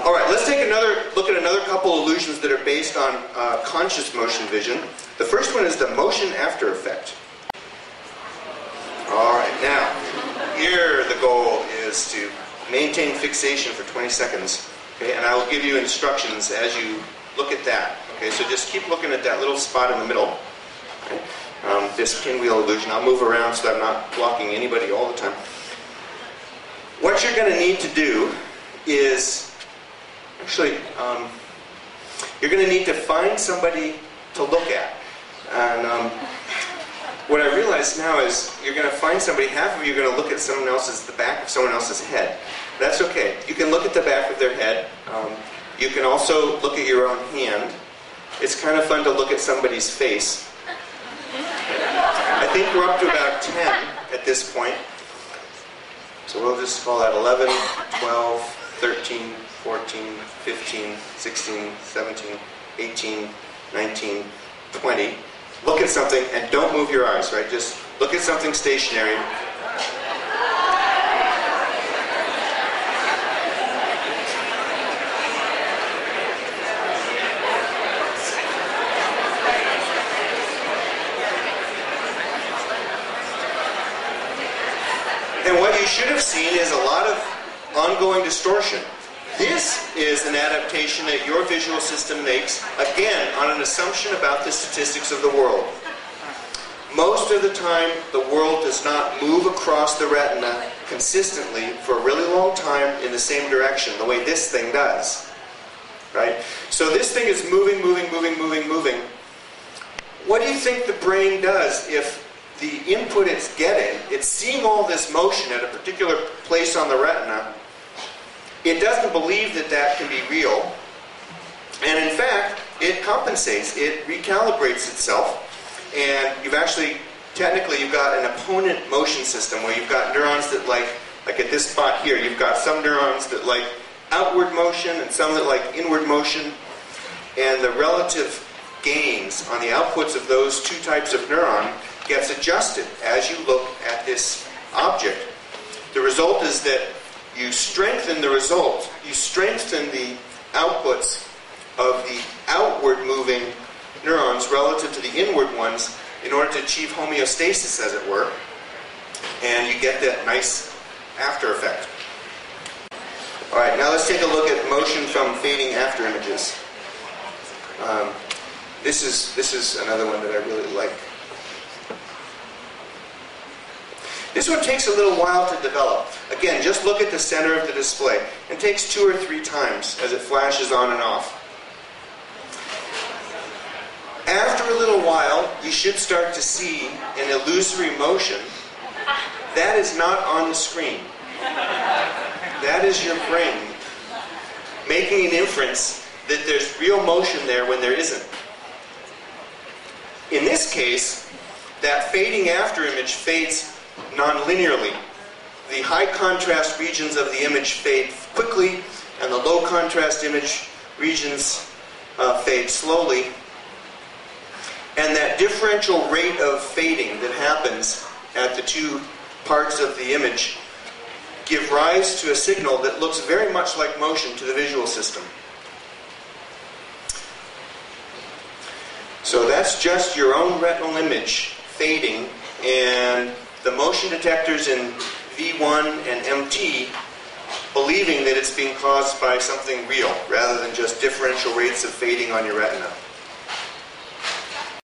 All right, let's take another look at another couple illusions that are based on conscious motion vision. The first one is the motion after effect. All right, now, here the goal is to maintain fixation for 20 seconds. Okay, and I will give you instructions as you look at that. Okay, so just keep looking at that little spot in the middle. Okay? This pinwheel illusion. I'll move around so that I'm not blocking anybody all the time. What you're going to need to do is, actually, you're going to need to find somebody to look at. And what I realize now is you're going to find somebody, half of you are going to look at someone else's, the back of someone else's head. That's okay. You can look at the back of their head. You can also look at your own hand. It's kind of fun to look at somebody's face. I think we're up to about 10 at this point. So we'll just call that 11, 12, 13, 14, 15, 16, 17, 18, 19, 20. Look at something and don't move your eyes, right? Just look at something stationary. And what you should have seen is a lot of ongoing distortion. This is an adaptation that your visual system makes, again, on an assumption about the statistics of the world. Most of the time, the world does not move across the retina consistently for a really long time in the same direction, the way this thing does. Right? So this thing is moving, moving, moving, moving, moving. What do you think the brain does if the input it's getting, it's seeing all this motion at a particular place on the retina? It doesn't believe that that can be real, and in fact, it compensates, it recalibrates itself, and you've actually, technically, you've got an opponent motion system where you've got neurons that like at this spot here, you've got some neurons that like outward motion and some that like inward motion, and the relative gains on the outputs of those two types of neuron gets adjusted as you look at this object. The result is that you strengthen the result. You strengthen the outputs of the outward moving neurons relative to the inward ones in order to achieve homeostasis, as it were. And you get that nice after effect. All right, now let's take a look at motion from fading after images. This is another one that I really like. This one takes a little while to develop. Again, just look at the center of the display. It takes 2 or 3 times as it flashes on and off. After a little while, you should start to see an illusory motion. That is not on the screen. That is your brain making an inference that there's real motion there when there isn't. In this case, that fading after image fades non-linearly. The high contrast regions of the image fade quickly, and the low contrast image regions fade slowly. And that differential rate of fading that happens at the two parts of the image give rise to a signal that looks very much like motion to the visual system. So that's just your own retinal image fading, and the motion detectors in V1 and MT believing that it's being caused by something real rather than just differential rates of fading on your retina.